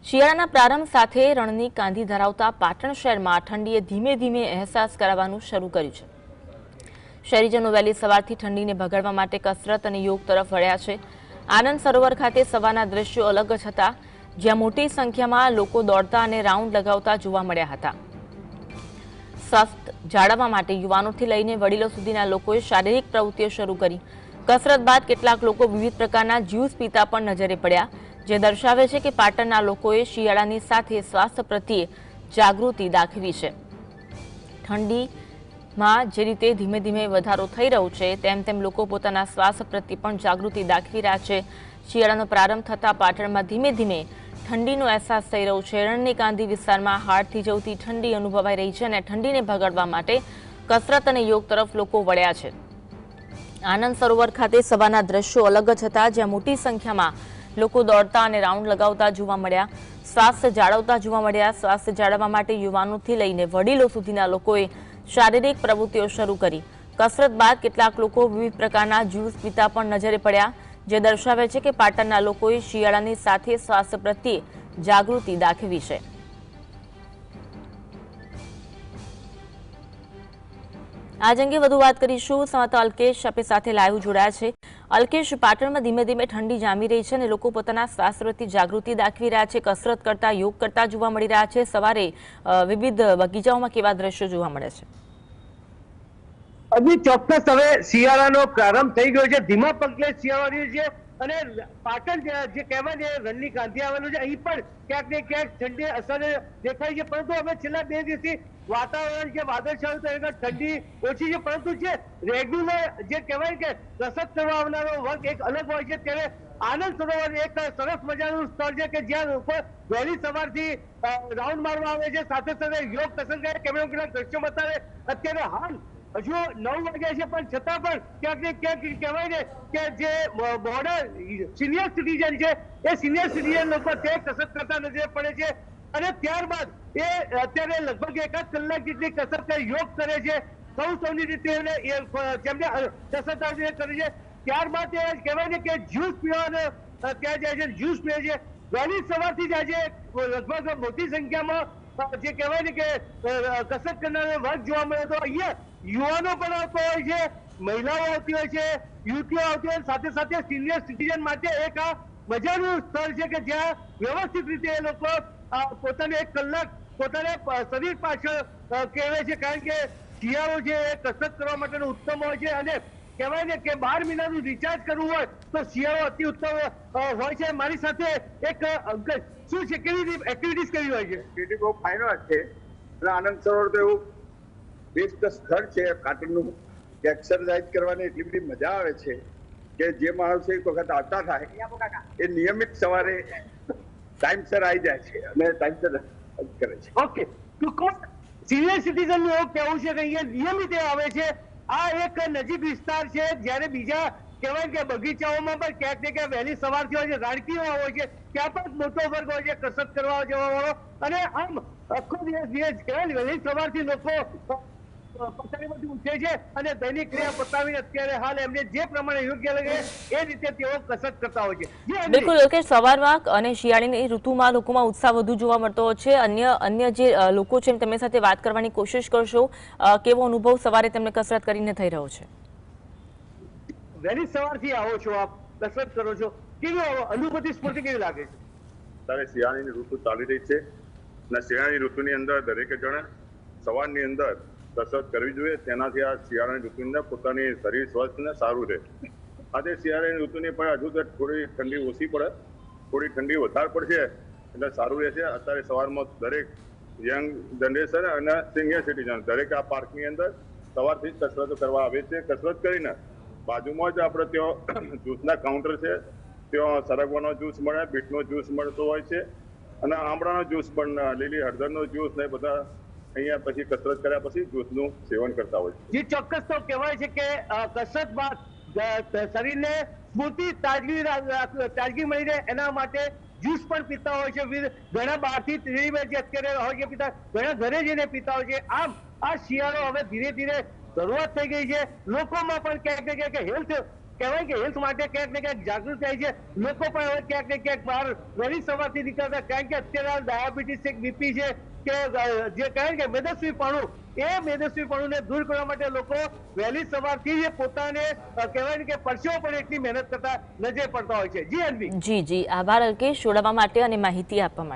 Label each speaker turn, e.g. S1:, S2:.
S1: શિયાળાના પ્રારંભ સાથે રણની કાંધી ધરાવતા પાટણ શહેરમાં ઠંડીએ ધીમે ધીમે અહેસાસ કરાવવાનું શરૂ કર્યું છે। શહેરીજનો વહેલી સવારથી ઠંડીને ભગાડવા માટે કસરત અને યોગ તરફ વળ્યા છે। આનંદ સરોવર ખાતે સવારના દ્રશ્યો અલગ જ હતા, જ્યાં મોટી સંખ્યામાં લોકો દોડતા અને રાઉન્ડ લગાવતા જોવા મળ્યા હતા। સ્વાસ્થ્ય જાળવવા માટે યુવાનોથી લઈને વડીલો સુધીના લોકોએ શારીરિક પ્રવૃત્તિઓ શરૂ કરી। કસરત બાદ કેટલાક લોકો વિવિધ પ્રકારના જ્યુસ પીતા પણ નજરે પડ્યા, જે દર્શાવે છે કે પાટણના લોકોએ શિયાળાની સાથે સ્વાસ્થ્ય પ્રત્યે જાગૃતિ દાખવી છે। ઠંડીમાં જે રીતે ધીમે ધીમે વધારો થઈ રહ્યો છે, તેમ તેમ લોકો પોતાના સ્વાસ્થ્ય પ્રત્યે પણ જાગૃતિ દાખવી રહ્યા છે। શિયાળાનો પ્રારંભ થતાં પાટણમાં ધીમે ધીમે ઠંડીનો અહેસાસ થઈ રહ્યો છે। રણની કાંધી વિસ્તારમાં હાડ થીજવતી ઠંડી અનુભવાઈ રહી છે અને ઠંડીને ભગાડવા માટે કસરત અને યોગ તરફ લોકો વળ્યા છે। આનંદ સરોવર ખાતે સવારના દ્રશ્યો અલગ જ હતા, જ્યાં મોટી સંખ્યામાં લોકો દોડતા અને રાઉન્ડ લગાવતા જોવા મળ્યા, સ્વાસ્થ્ય જાળવતા જોવા મળ્યા। સ્વાસ્થ્ય જાળવવા માટે યુવાનોથી લઈને વડીલો સુધીના લોકોએ શારીરિક પ્રવૃત્તિઓ શરૂ કરી। કસરત બાદ કેટલાક લોકો વિવિધ પ્રકારના જ્યુસ પીતા પણ નજરે પડ્યા, જે દર્શાવે છે કે પાટણના લોકોએ શિયાળાની સાથે સ્વાસ્થ્ય પ્રત્યે જાગૃતિ દાખવી છે। આજ અંગે વધુ વાત કરીશું, સંવાદદાતા અલ્કેશ આપણી સાથે લાઈવ જોડાયા છે। અલ્કેશ, પાટણમાં ધીમે ધીમે ઠંડી જામી રહી છે અને લોકો પોતાના સ્વાસ્થ્ય પ્રત્યે જાગૃતિ દાખવી રહ્યા છે, કસરત કરતા, યોગ કરતા જોવા મળી રહ્યા છે। સવારે વિવિધ બગીચાઓમાં કેવા દ્રશ્યો જોવા મળે છે?
S2: હજી ચોક્કસ હવે શિયાળાનો પ્રારંભ થઈ ગયો છે, ધીમા પગલે શિયાળો રહ્યું છે અને પાટણ જે કહેવાય છે રણની કાંધી આવેલું છે, અહીં પણ ક્યાંક ને ક્યાંક ઠંડી અસર દેખાય છે। પરંતુ હવે છેલ્લા 2 દિવસથી વાતાવરણ જે વાદળછાયું થયું ઠંડી ઓછી છે, પરંતુ જે રેગ્યુલર જે કહેવાય કે કસરત કરવા આવનારો વર્ગ એક અલગ હોય છે, ત્યારે આનંદ સરોવર એક સરસ મજાનું સ્થળ છે કે જ્યાં લોકો વહેલી સવારથી રાઉન્ડ મારવા આવે છે, સાથે સાથે યોગ કસરત કરે, કેમેરા દ્રશ્યો બતાવે। અત્યારે હાલ હજુ 9 વાગ્યા છે, પણ છતાં પણ ક્યાંક ને ક્યાંક કહેવાય ને કે જે બોર્ડર સિનિયર સિટીઝન છે, એ સિનિયર સિટીઝન લોકો તે કસરત કરતા નજરે પડે છે અને ત્યારબાદ એ અત્યારે લગભગ 1 કલાક જેટલી કસરત કરે, યોગ કરે છે, સૌની રીતે જેમને કસરત કરે છે। ત્યારબાદ એ કહેવાય ને કે જ્યુસ પીવાનો ત્યાં જાય છે, જ્યુસ પીવે છે। વહેલી સવારથી જ આજે લગભગ મોટી સંખ્યામાં જે કહેવાય ને કે કસરત કરનાર વર્ગ જોવા મળે, તો અહીંયા યુવાનો પણ આવતો હોય છે, મહિલાઓ આવતી હોય છે, યુવતીઓ આવતી હોય, સાથે સાથે સિનિયર સિટીઝન માટે એક આ મજાનું સ્થળ છે કે જ્યાં વ્યવસ્થિત રીતે એ લોકો પોતાને 1 કલાક પોતાના શરીર પાછળ કહેવાય છે, કારણ કે શિયાળો છે એ કસરત કરવા માટેનો ઉત્તમ હોય છે અને કહેવાય ને કે 12 મહિનાનું રિચાર્જ કરવું હોય તો શિયાળો અતિ ઉત્તમ હોય છે। મારી સાથે એક અંકલ, શું છે, કેવી એક્ટિવિટીઝ કરી હોય છે?
S3: એક્ટિવિટી બહુ ફાઇન હોય છે એટલે આનંદ સરોવર તો એવું બેસ્ટ સ્થળ છે પાટણનું કે એક્સરસાઇઝ કરવાની એટલી બધી મજા આવે છે કે જે માણસો એક વખત આવતા થાય એ નિયમિત સવારે ટાઈમસર આવી જાય છે અને ટાઈમસર કરે છે।
S2: ઓકે, તો કોણ સિનિયર સિટીઝન નું એવું કહેવું છે કે અહીંયા નિયમિત આવે છે। આ એક નજીક વિસ્તાર છે, જ્યારે બીજા કહેવાય કે બગીચાઓમાં પણ ક્યાંક ને ક્યાંક વહેલી સવારથી હોય છે, રાણકીઓ હોય છે, ત્યાં પણ મોટો વર્ગ હોય છે કસરત કરવા જવા વાળો, અને આમ આખો દિવસ કહેવાય વહેલી સવારથી લોકો પથારીમાંથી ઉઠે છે અને દૈનિક ક્રિયા પતાવીને અત્યારે હાલ એમને જે પ્રમાણે યોગ્ય લાગે એ રીતે તેઓ કસરત કરતા હોય છે।
S1: બિલકુલ, કે સવારમાં અને શિયાળાની ઋતુમાં લોકોમાં ઉત્સાહ વધુ જોવા મળતો હોય છે। અન્ય જે લોકો છે તેમની સાથે વાત કરવાની કોશિશ કરશો, કેવો અનુભવ સવારે તેમને કસરત કરીને થઈ રહ્યો છે?
S2: વહેલી સવારથી આવો છો, આપ કસરત કરો છો, કેવી અનુભૂતિ સ્ફૂર્તિ કેવી લાગે છે?
S3: ત્યારે શિયાળાની ઋતુ ચાલી રહી છે અને શિયાળાની ઋતુની અંદર દરેક જણે સવારની અંદર કસરત કરવી જોઈએ, તેનાથી આ શિયાળાની ઋતુની અંદર પોતાની શરીર સ્વસ્થ ને સારું રહે। આજે શિયાળાની ઋતુની પણ હજુ તો થોડી ઠંડી ઓછી પડે, થોડી ઠંડી વધારે પડશે એટલે સારું રહેશે। અત્યારે સવારમાં દરેક યંગ જનરેશન અને સિનિયર સિટીઝન દરેક આ પાર્કની અંદર સવારથી જ કસરતો કરવા આવે છે। કસરત કરીને બાજુમાં જ આપણે ત્યાં જ્યુસના કાઉન્ટર છે, ત્યાં સરગવાનો જ્યુસ મળે, બીટનો જ્યુસ મળતો હોય છે અને આમળાનો જ્યુસ પણ, લીલી હળદરનો જ્યુસ ને બધા અહીંયા પછી કસરત કર્યા પછી જ્યુસનું સેવન કરતા હોય છે।
S2: જે ચોક્કસ તો કહેવાય છે કે કસરત બાદ શરીરને સ્ફૂર્તિ, તાજગી મળી રહે એના માટે જ્યુસ પણ પીતા હોય છે। ઘણા બહારથી જે અત્યારે હોય છે પીતા, ઘણા ઘરે જઈને પીતા હોય છે। આમ આ શિયાળો હવે ધીરે ધીરે શરૂઆત થઈ ગઈ છે, લોકોમાં પણ ક્યાંક ને ક્યાંક હેલ્થ કહેવાય કે હેલ્થ માટે ક્યાંક ને ક્યાંક જાગૃત થાય છે. લોકો પણ હવે ક્યાંક ને ક્યાંક બહાર વહેલી સવારથી નીકળતા, કારણ કે અત્યારે ડાયાબિટીસ છે, બીપી છે કે જે કહેવાય કે મેદસ્વીપણું, એ મેદસ્વીપણુંને દૂર કરવા માટે લોકો વહેલી સવારથી જ પોતાને કહેવાય ને કે પરસેવો પડે એટલી મહેનત કરતા નજરે પડતા હોય છે. જી અન્વી.
S1: જી આભાર અલ્કેશ, જોડાવા માટે અને માહિતી આપવા માટે.